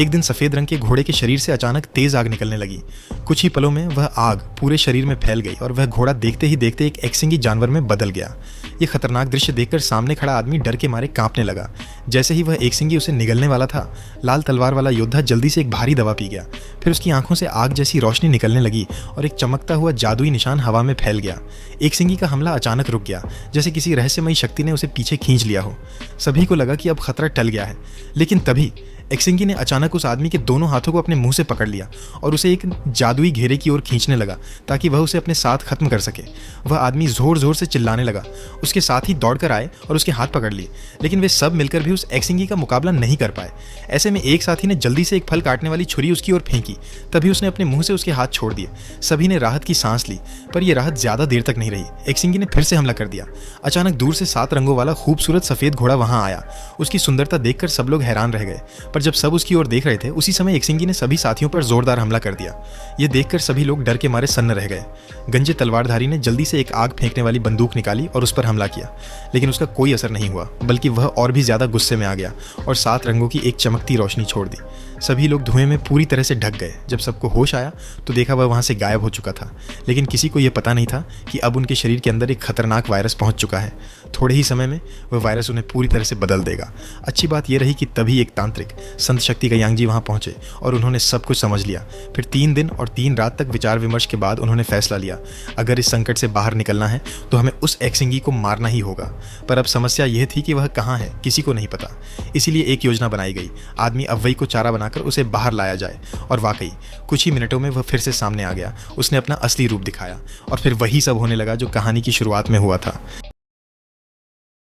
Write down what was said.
एक दिन सफ़ेद रंग के घोड़े के शरीर से अचानक तेज आग निकलने लगी। कुछ ही पलों में वह आग पूरे शरीर में फैल गई और वह घोड़ा देखते ही देखते एक एकसिंगी जानवर में बदल गया। ये खतरनाक दृश्य देखकर सामने खड़ा आदमी डर के मारे कांपने लगा। जैसे ही वह एकसिंगी उसे निगलने वाला था, लाल तलवार वाला योद्धा जल्दी से एक भारी दवा पी गया। फिर उसकी आंखों से आग जैसी रोशनी निकलने लगी और एक चमकता हुआ जादुई निशान हवा में फैल गया। एकसिंगी का हमला अचानक रुक गया, जैसे किसी रहस्यमयी शक्ति ने उसे पीछे खींच लिया हो। सभी को लगा कि अब खतरा टल गया है, लेकिन तभी एकसिंगी ने अचानक उस आदमी के दोनों हाथों को अपने मुंह से पकड़ लिया और उसे एक जादुई घेरे की ओर खींचने लगा ताकि वह उसे अपने साथ खत्म कर सके। वह आदमी जोर जोर से चिल्लाने लगा। उसके साथ ही दौड़कर आए और उसके हाथ पकड़ लिए, लेकिन वे सब मिलकर भी उस एकसिंगी का मुकाबला नहीं कर पाए। ऐसे में एक साथी ने जल्दी से एक फल काटने वाली छुरी उसकी ओर फेंकी। तभी उसने अपने मुंह से उसके हाथ छोड़ दिए। सभी ने राहत की सांस ली, पर यह राहत ज्यादा देर तक नहीं रही। एकसिंगी ने फिर से हमला कर दिया। अचानक दूर से 7 रंगों वाला खूबसूरत सफेद घोड़ा वहां आया। उसकी सुंदरता देखकर सब लोग हैरान रह गए, पर जब सब उसकी ओर देख रहे थे, उसी समय एकसिंगी ने सभी साथियों पर जोरदार हमला कर दिया। यह देखकर सभी लोग डर के मारे सन्न रह गए। गंजे तलवारधारी ने जल्दी से एक आग फेंकने वाली बंदूक निकाली और उस पर हमला किया, लेकिन उसका कोई असर नहीं हुआ, बल्कि वह और भी ज्यादा गुस्से में आ गया और 7 रंगों की एक चमकती रोशनी छोड़ दी। सभी लोग धुएं में पूरी तरह से ढक गए। जब सबको होश आया तो देखा वह वहां से गायब हो चुका था, लेकिन किसी को यह पता नहीं था कि अब उनके शरीर के अंदर एक खतरनाक वायरस पहुंच चुका है। थोड़े ही समय में वह वायरस उन्हें पूरी तरह से बदल देगा। अच्छी बात यह रही कि तभी एक तांत्रिक संत शक्ति का यांगजी वहां पहुंचे और उन्होंने सब कुछ समझ लिया। फिर 3 दिन और 3 रात तक विचार विमर्श के बाद उन्होंने फैसला लिया, अगर इस संकट से बाहर निकलना है तो हमें उस एकसिंगी को मारना ही होगा। पर अब समस्या यह थी कि वह कहाँ है, किसी को नहीं पता। इसीलिए एक योजना बनाई गई, आदमी अव्वई को चारा बनाकर उसे बाहर लाया जाए। और वाकई कुछ ही मिनटों में वह फिर से सामने आ गया। उसने अपना असली रूप दिखाया और फिर वही सब होने लगा जो कहानी की शुरुआत में हुआ था।